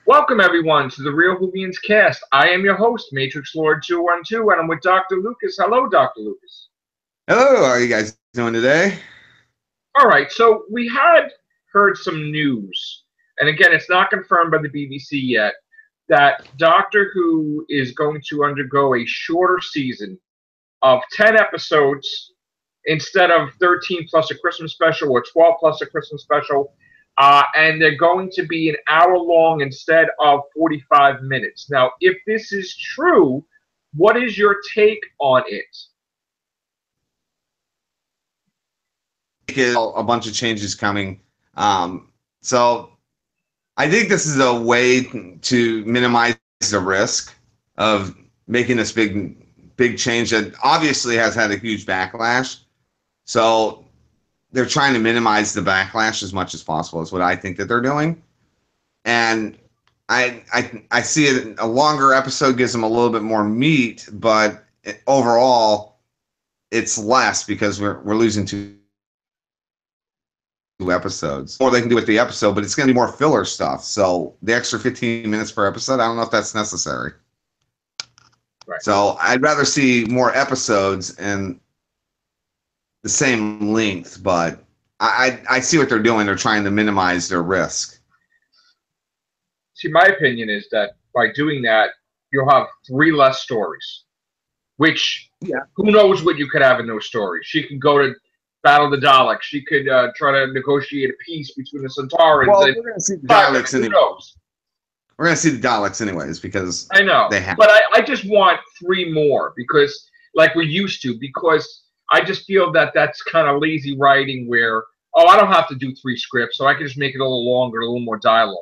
Welcome, everyone, to the Real Whovians cast. I am your host, Matrix Lord 212, and I'm with Dr. Lucas. Hello, Dr. Lucas. Hello, how are you guys doing today? All right, so we had heard some news, and again, it's not confirmed by the BBC yet, that Doctor Who is going to undergo a shorter season of 10 episodes instead of 13 plus a Christmas special or 12 plus a Christmas special. And they're going to be an hour long instead of 45 minutes. Now, if this is true, what is your take on it? A bunch of changes coming. So I think this is a way to minimize the risk of making this big change that obviously has had a huge backlash. So they're trying to minimize the backlash as much as possible is what I think that they're doing. And I see it, a longer episode gives them a little bit more meat, but overall it's less because we're losing two episodes. Or they can do with the episode, but it's going to be more filler stuff. So the extra 15 minutes per episode, I don't know if that's necessary. Right. So I'd rather see more episodes and the same length, but I see what they're doing. They're trying to minimize their risk. See, my opinion is that by doing that, you'll have 3 less stories, which who knows what you could have in those stories. She could go to battle the Daleks. She could try to negotiate a peace between the Centaurans. Well, we're going to see the Daleks anyways. Who knows? We're going to see the Daleks anyways because I know. They have. But I just want 3 more because, like we're used to, because I just feel that that's kind of lazy writing where, I don't have to do 3 scripts, so I can just make it a little longer, a little more dialogue.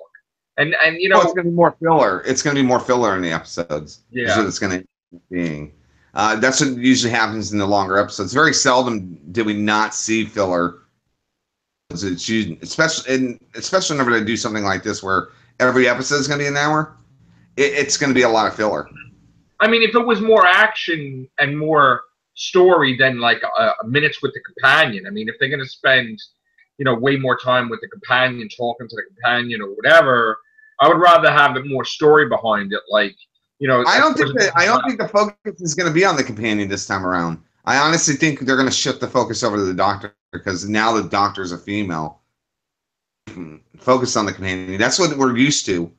And you know, it's going to be more filler. It's going to be more filler in the episodes. Yeah. That's what it's going to be. That's what usually happens in the longer episodes. Very seldom do we not see filler. It's usually, especially whenever they do something like this where every episode is going to be an hour, it's going to be a lot of filler. I mean, if it was more action and more story than like minutes with the companion. I mean, if they're going to spend, way more time with the companion, talking to the companion or whatever, I would rather have it more story behind it. Like, I don't think the focus is going to be on the companion this time around. I honestly think they're going to shift the focus over to the Doctor because now the Doctor's a female. Focus on the companion. That's what we're used to.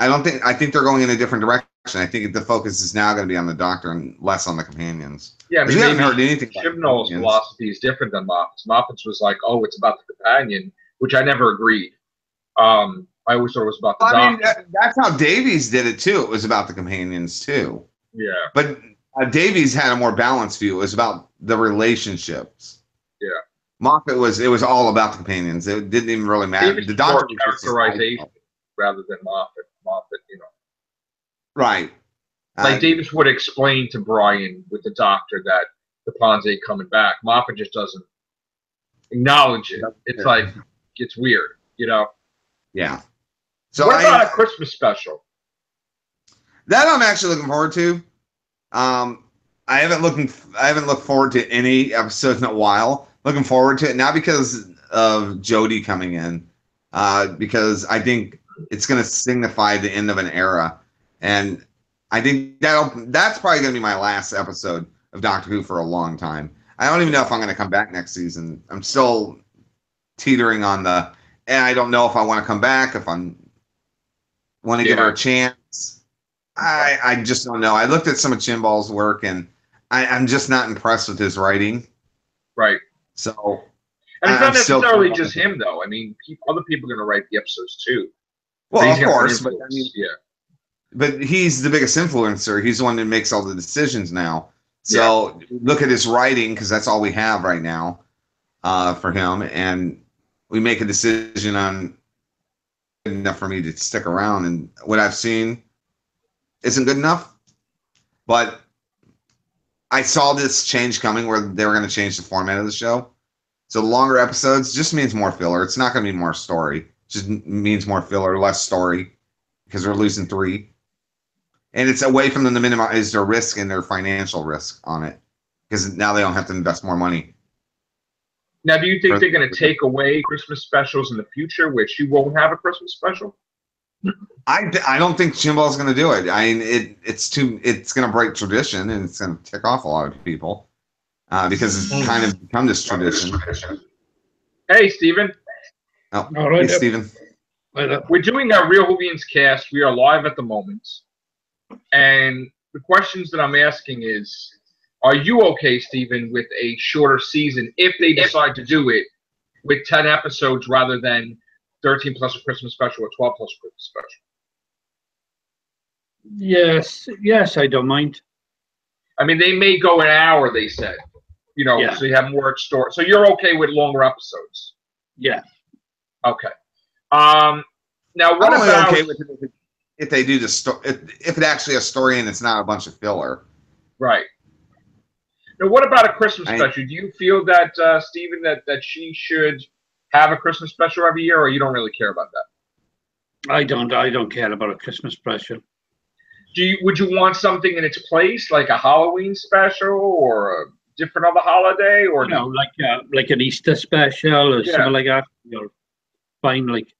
I think they're going in a different direction. I think the focus is now going to be on the Doctor and less on the companions. Yeah, I mean, we haven't heard anything. Chibnall's philosophy is different than Moffat's. Moffat's was like, it's about the companion, which I never agreed. I always thought it was about the Doctor. I mean, that's how Davies did it too. It was about the companions too. Yeah. But Davies had a more balanced view. It was about the relationships. Yeah. Moffat it was all about the companions. It didn't even really matter. Davies the Doctor was characterization rather than Moffat. Right. Like Davis would explain to Brian with the Doctor that the Ponds ain't coming back. Moffat just doesn't acknowledge it. It's like, it's weird, Yeah. So what about a Christmas special? That I'm actually looking forward to. I haven't looked forward to any episodes in a while. Looking forward to it, not because of Jodie coming in, because I think it's going to signify the end of an era. And I think that's probably going to be my last episode of Doctor Who for a long time. I don't even know if I'm going to come back next season. I'm still teetering on and I don't know if I want to come back, if I want to give her a chance. I just don't know. I looked at some of Chimball's work, and I'm just not impressed with his writing. Right. So, and it's not necessarily just him, though. I mean, other people are going to write the episodes, too. Well, of course, but I mean, but he's the biggest influencer. He's the one that makes all the decisions now. So look at his writing, because that's all we have right now for him. And we make a decision on good enough for me to stick around. And what I've seen isn't good enough. But I saw this change coming where they were going to change the format of the show. So longer episodes just means more filler. It's not going to be more story. It just means more filler, less story, because we're losing 3. And it's a way for them to minimize their risk and their financial risk on it, because now they don't have to invest more money. Now, do you think they're going to take away Christmas specials in the future, which you won't have a Christmas special? I don't think Jimbo's going to do it. I mean, it's going to break tradition, and it's going to tick off a lot of people because it's kind of become this tradition. Hey, Stephen. Oh, all right, hey, Stephen. We're doing our Real Whovians cast. We are live at the moment. And the questions that I'm asking is, are you okay, Stephen, with a shorter season if they decide to do it with 10 episodes rather than 13 plus a Christmas special or 12 plus a Christmas special? Yes, I don't mind. I mean, they may go an hour, they said. You know, so you have more story. So you're okay with longer episodes? Yeah. Okay. Now, what I'm about okay with it if they do the story? If it actually has a story and it's not a bunch of filler. Right. Now, what about a Christmas special? Do you feel that, Stephen, that she should have a Christmas special every year, or you don't really care about that? I don't care about a Christmas special. Would you want something in its place, like a Halloween special or a different other holiday, or like an Easter special or something like that? Fine, like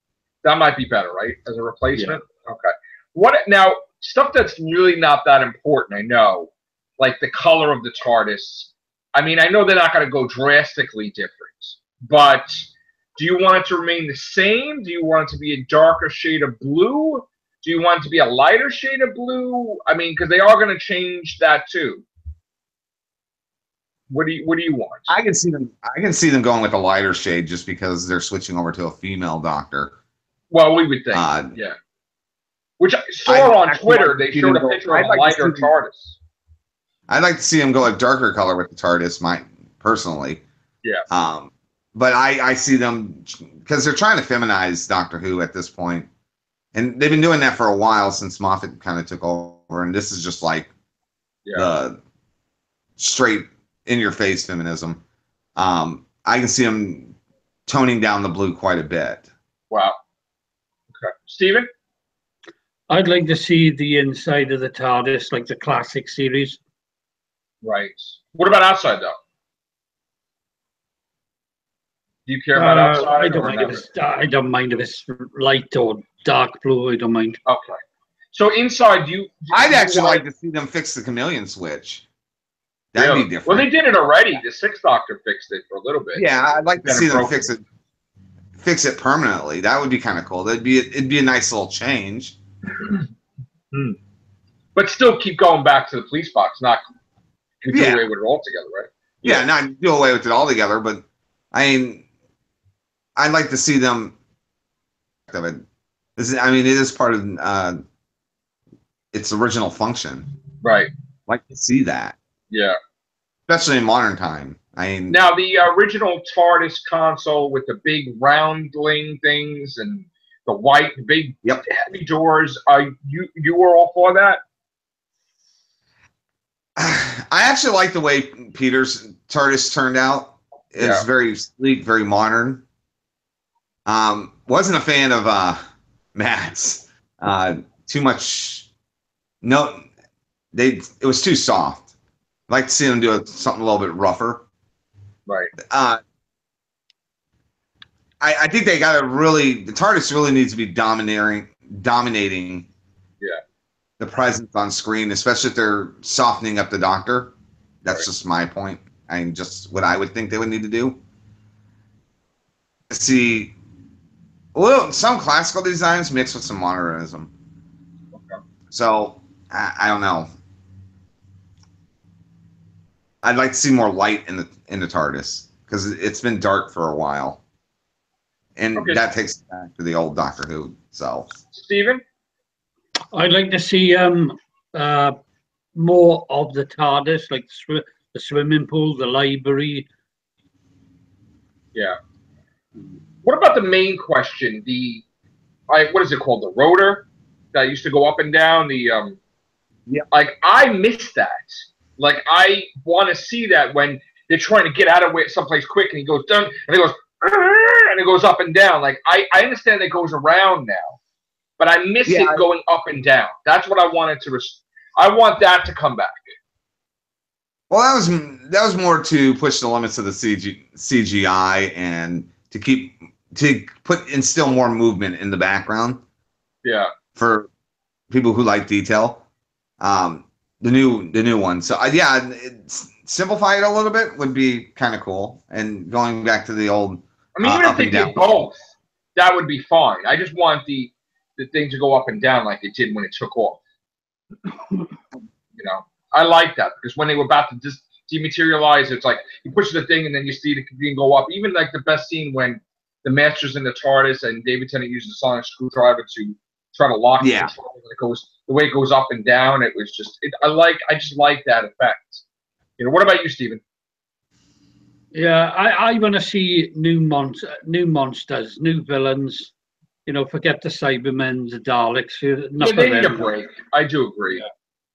that might be better, right? As a replacement. Yeah. Okay. What now? Stuff that's really not that important. I know, like the color of the TARDIS. I mean, I know they're not going to go drastically different, but do you want it to remain the same? Do you want it to be a darker shade of blue? Do you want it to be a lighter shade of blue? I mean, because they are going to change that too. What do you want? I can see them going with a lighter shade just because they're switching over to a female doctor. Well, we would think, yeah. Which I saw on Twitter. They showed a picture of a lighter TARDIS. I'd like to see them go a darker color with the TARDIS, personally. Yeah. But I see them because they're trying to feminize Doctor Who at this point. And they've been doing that for a while since Moffat kind of took over, and this is just like the straight in-your-face feminism. I can see them toning down the blue quite a bit. Wow. Okay, Stephen? I'd like to see the inside of the TARDIS, like the classic series. Right. What about outside, though? Do you care about outside? I don't mind if it's light or dark blue. I don't mind. Okay. So inside, I'd actually like to see them fix the chameleon switch. That'd be different. Well, they did it already. The Sixth Doctor fixed it for a little bit. Yeah, I'd like to see them fix it permanently. That would be kind of cool. It'd be a nice little change. But still keep going back to the police box, not do away with it altogether, right? Yeah, not do away with it altogether, but I mean, I'd like to see them. It is part of its original function. Right. I'd like to see that. Yeah. Especially in modern time. Now the original TARDIS console with the big roundling things and the white big heavy doors. You were all for that? I actually like the way Peter's TARDIS turned out. It's very sleek, very modern. Wasn't a fan of Matt's. Too much. No, it was too soft. I'd like to see them do something a little bit rougher. Right. I think they got to the TARDIS really needs to be dominating the presence on screen, especially if they're softening up the Doctor. That's just my point. Just what I would think they would need to do. See, some classical designs mixed with some modernism. Okay. So, I don't know. I'd like to see more light in the TARDIS because it's been dark for a while, and that takes us back to the old Doctor Who. So, Stephen, I'd like to see more of the TARDIS, like the swimming pool, the library. Yeah. What about the main question? What is it called? The rotor that used to go up and down. Like I miss that. Like I want to see that when they're trying to get out of someplace quick, and he goes down, and he goes, and it goes up and down. Like I understand it goes around now, but I miss it going up and down. That's what I wanted to. I want that to come back. Well, that was more to push the limits of the CGI and to instill more movement in the background. Yeah. For people who like detail, the new one. So yeah, simplify it a little bit would be kind of cool. And going back to the old, I mean, even if up they and down. did both, that would be fine. I just want the thing to go up and down like it did when it took off. You know, I like that because when they were about to just dematerialize, it's like you push the thing and then you see the thing go up. Even like the best scene when the Master's in the TARDIS and David Tennant uses a sonic screwdriver to try to lock the control. And it goes the way it goes up and down. It was just I just like that effect. You know, what about you, Stephen? Yeah, I want to see new monsters, new villains. You know, forget the Cybermen, the Daleks. Yeah, they need a break. I do agree. Yeah.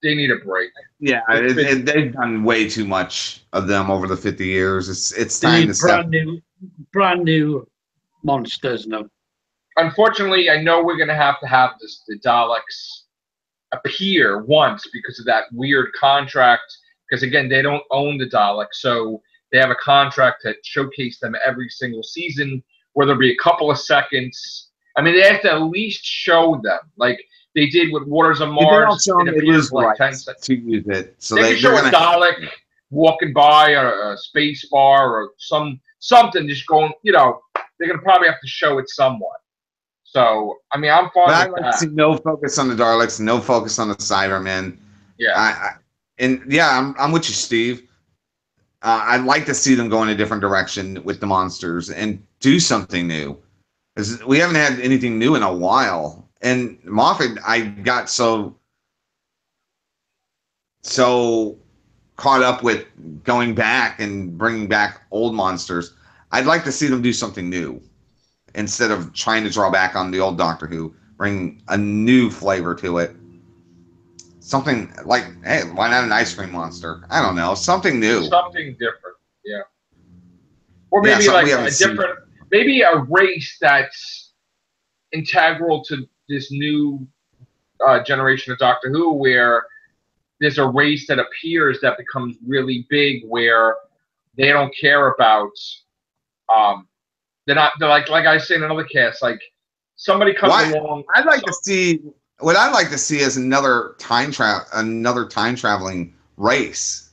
They need a break. Yeah, they've done way too much of them over the 50 years. It's time to step. Brand new monsters now. Unfortunately, I know we're going to have the Daleks appear once because of that weird contract. Because again, they don't own the Daleks, so they have a contract to showcase them every single season, where there'll be a couple of seconds. I mean, they have to at least show them, like they did with Waters of Mars. It appears like 10 seconds to use it. So they can show a Dalek walking by a space bar or something just going. You know, they're gonna probably have to show it somewhat. So I mean, I'm fine with that. I like to see no focus on the Daleks, no focus on the Cybermen. Yeah, I'm with you, Steve. I'd like to see them go in a different direction with the monsters and do something new. Because we haven't had anything new in a while. And Moffat, I got so caught up with going back and bringing back old monsters. I'd like to see them do something new instead of trying to draw back on the old Doctor Who. Bring a new flavor to it. Something like, hey, why not an ice cream monster? I don't know. Something new. Something different. Yeah. Or maybe like a different, maybe a race that's integral to this new generation of Doctor Who, where there's a race that appears that becomes really big, where they don't care about. They're like I say in another cast, like somebody comes along. I'd like to see. What I'd like to see is another time traveling race.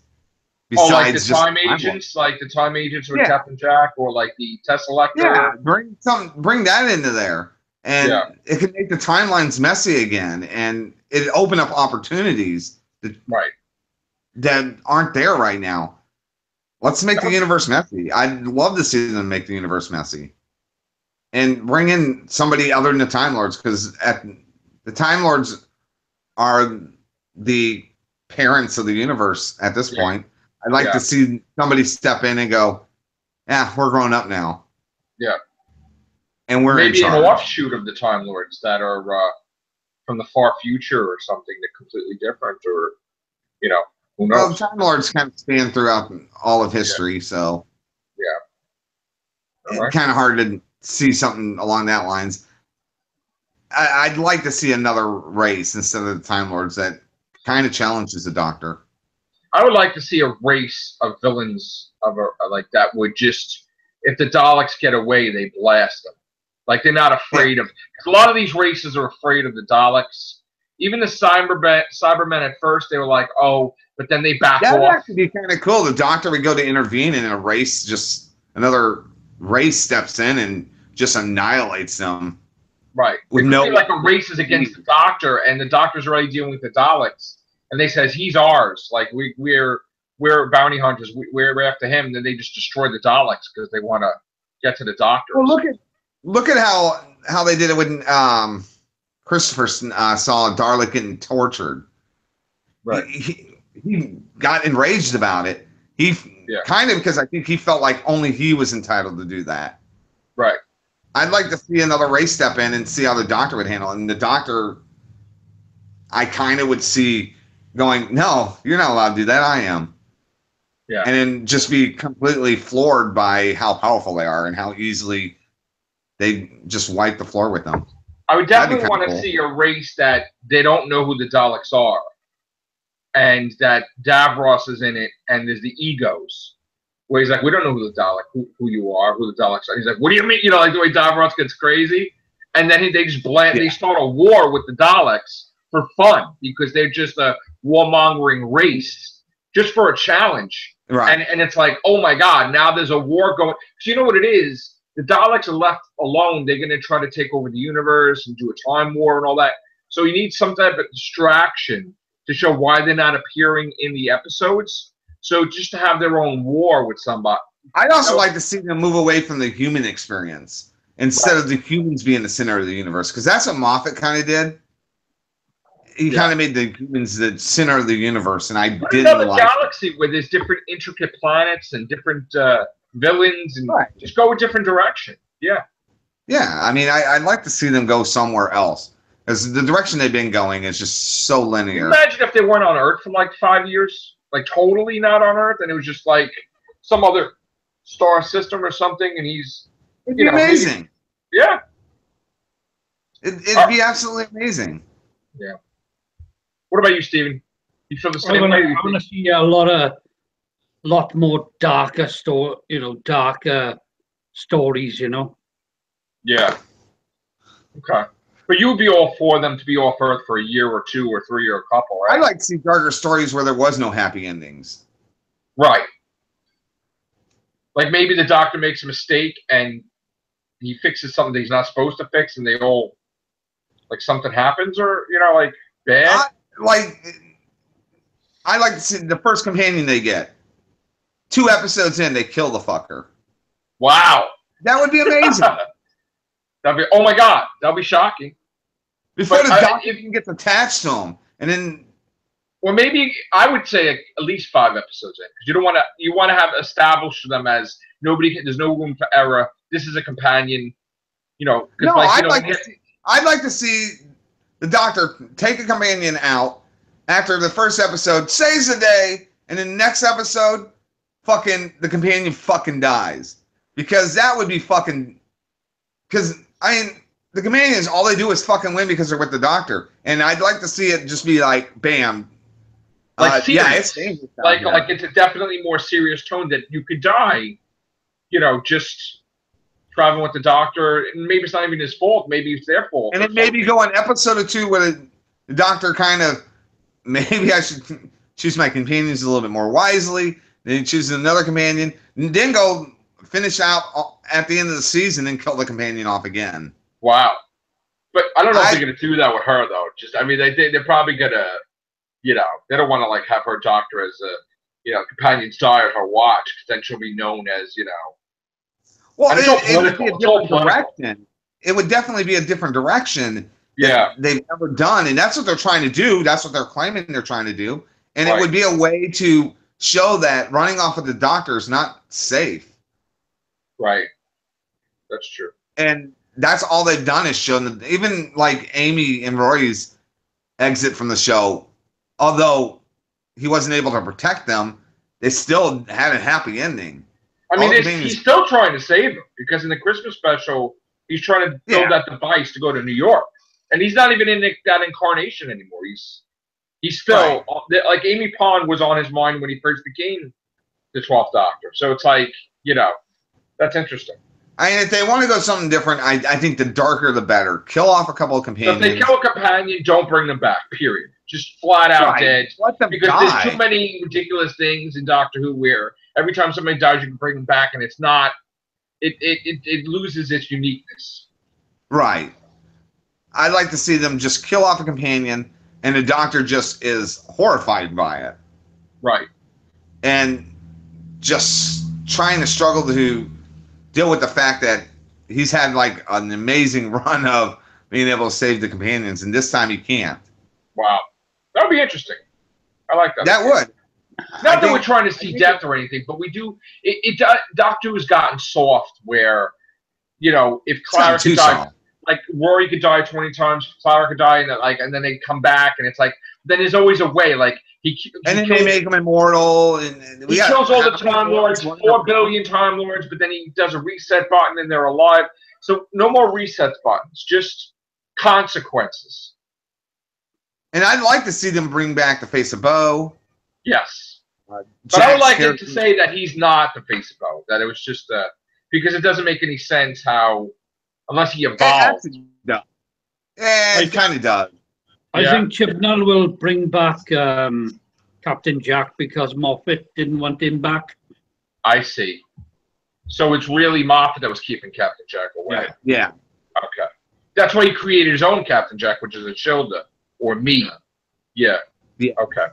Besides like the time agents, with Captain Jack, or like the Tesselector. Yeah, bring that into there, and it could make the timelines messy again, and it open up opportunities that aren't there right now. Let's make the universe messy. I'd love to see them make the universe messy, and bring in somebody other than the Time Lords, because the Time Lords are the parents of the universe at this point. I'd like to see somebody step in and go, "Yeah, we're grown up now." Yeah, and we're maybe in charge. An offshoot of the Time Lords that are from the far future or something that completely different, or who knows? Well, the Time Lords kind of span throughout all of history, so it's kind of hard to see something along that lines. I'd like to see another race instead of the Time Lords that kind of challenges the Doctor. I would like to see a race of villains like that would just, if the Daleks get away, they blast them. Like they're not afraid of. Cause a lot of these races are afraid of the Daleks. Even the Cybermen at first, they were like, "Oh," but then they back off. That would actually be kind of cool. The Doctor would go to intervene, and a race, just another race steps in and just annihilates them. Right. It could be like a race is against the Doctor, and the Doctor's already dealing with the Daleks, and they says he's ours. Like we're bounty hunters. We're after him. And then they just destroy the Daleks because they want to get to the Doctor. Well, look at how they did it when Christopher saw Dalek getting tortured. Right. He got enraged about it. Kind of because I think he felt like only he was entitled to do that. Right. I'd like to see another race step in and see how the Doctor would handle it. And the Doctor, I kind of would see going, "No, you're not allowed to do that. I am." Yeah. And then just be completely floored by how powerful they are and how easily they just wipe the floor with them. I would definitely want to see a race that they don't know who the Daleks are, and that Davros is in it, and there's the egos. Where he's like, "We don't know who the Dalek, who you are, who the Daleks are." He's like, "What do you mean?" Like the way Davros gets crazy. and then they just they start a war with the Daleks for fun because they're just a warmongering race just for a challenge. Right. And it's like, oh my God, now there's a war going. Because you know what it is? The Daleks are left alone. They're going to try to take over the universe and do a time war and all that. So you need some type of distraction to show why they're not appearing in the episodes. So just to have their own war with somebody. I'd also like to see them move away from the human experience instead of the humans being the center of the universe. Because that's what Moffat kind of did. He kind of made the humans the center of the universe, and I didn't like galaxy where there's different intricate planets and different villains, and just go a different direction. Yeah. Yeah, I mean, I'd like to see them go somewhere else. Because the direction they've been going is just so linear. Imagine if they weren't on Earth for like 5 years, like totally not on Earth, and it was just like some other star system or something, and he's it'd be amazing. Yeah. It'd be absolutely amazing. Yeah. What about you, Stephen? You feel the same way? I want to see a lot more darker darker stories. Yeah. Okay. But you would be all for them to be off Earth for a year or 2 or 3 or a couple, right? I'd like to see darker stories where there was no happy endings. Right. Like maybe the Doctor makes a mistake and he fixes something that he's not supposed to fix, and they all like something happens, or like bad. I like to see the first companion they get. 2 episodes in, they kill the fucker. Wow. That would be amazing. Oh my God, that'd be shocking. Before the Doctor even gets attached to him, and then. Well, maybe I would say at least 5 episodes in, because you want to have established them as there's no room for error. This is a companion, No, I'd like to see the Doctor take a companion out after the first episode, saves the day, and in the next episode, the companion fucking dies. Because that would be fucking. Because, the companions, all they do is fucking win because they're with the Doctor. And I'd like to see it just be like, bam. It's dangerous. Like it's a definitely more serious tone that you could die, just traveling with the Doctor. And maybe it's not even his fault. Maybe it's their fault. And then maybe go on episode or 2 where the Doctor kind of, maybe I should choose my companions a little bit more wisely. Then choose another companion. And then go finish out at the end of the season and kill the companion off again. Wow. But I don't know if they're going to do that with her, though. They're probably going to, they don't want to, have her Doctor as a, companions die at her watch, because then she'll be known as, Well, it would be a different direction. It would definitely be a different direction that they've never done. And that's what they're trying to do. That's what they're claiming they're trying to do. And it would be a way to show that running off of the Doctor is not safe. Right. That's true. And that's all they've done is shown that even Amy and Rory's exit from the show, although he wasn't able to protect them, they still had a happy ending. I mean, he's still trying to save them, because in the Christmas special, he's trying to build that device to go to New York. And he's not even in that incarnation anymore. He's still, like Amy Pond was on his mind when he first became the 12th Doctor. So it's that's interesting. If they want to go something different, I think the darker the better. Kill off a couple of companions. So if they kill a companion, don't bring them back, period. Just flat out dead. Let them because there's too many ridiculous things in Doctor Who where every time somebody dies, you can bring them back, and it's not. It loses its uniqueness. Right. I'd like to see them just kill off a companion, and the Doctor just is horrified by it. Right. And just trying to struggle to deal with the fact that he's had an amazing run of being able to save the companions, and this time he can't. Wow. That would be interesting. I like that. That would. Not that we're trying to see death or anything, but we do. Doctor Who has gotten soft where, if Clara could die, Rory could die 20 times, Clara could die, and then they come back, and it's then there's always a way. He then they make him immortal, and he kills all the Time Lords, 4 billion Time Lords, but then he does a reset button, and they're alive. So no more reset buttons, just consequences. And I'd like to see them bring back the face of Bo. Yes. But I would like him to say that he's not the face of Bo, that it was just because it doesn't make any sense how, unless he evolved. It Yeah, it kind of does. I think Chibnall will bring back Captain Jack because Moffat didn't want him back. I see. So it's really Moffat that was keeping Captain Jack away. Yeah. Okay. That's why he created his own Captain Jack, which is a Shilda or me. Yeah. Okay.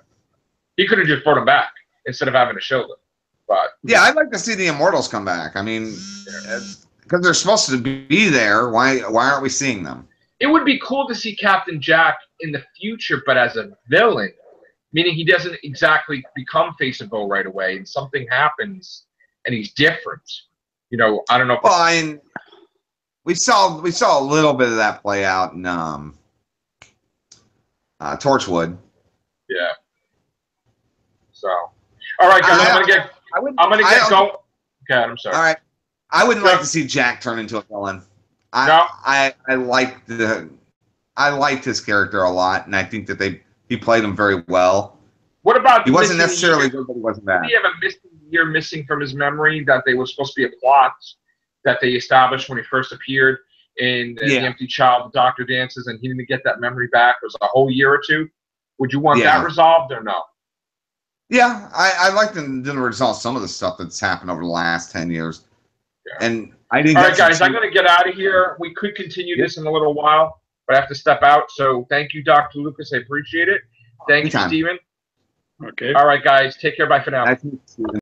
He could have just brought him back instead of having a Shilda. But yeah, I'd like to see the Immortals come back. I mean, because they're supposed to be there. Why aren't we seeing them? It would be cool to see Captain Jack in the future, but as a villain, meaning he doesn't exactly become Face of Bo right away, and something happens, and he's different. You know, I don't know. Well, we saw a little bit of that play out in Torchwood. Yeah. So, all right, guys, I'm gonna get going. Okay, I'm sorry. All right, I wouldn't like to see Jack turn into a villain. I liked his character a lot, and I think that he played him very well. What about he wasn't necessarily good, but he wasn't bad. Did he have a year missing from his memory that they were supposed to be a plot that they established when he first appeared in The Empty Child, the Doctor Dances, and he didn't get that memory back? It was a whole year or two. Would you want that resolved or no? Yeah, I like them to resolve some of the stuff that's happened over the last 10 years. Yeah. And I didn't. All right, guys, I'm going to get out of here. We could continue this in a little while, but I have to step out. So thank you, Dr. Lucas. I appreciate it. Thank you, Stephen. Okay. All right, guys. Take care. Bye for now. Nice to meet you.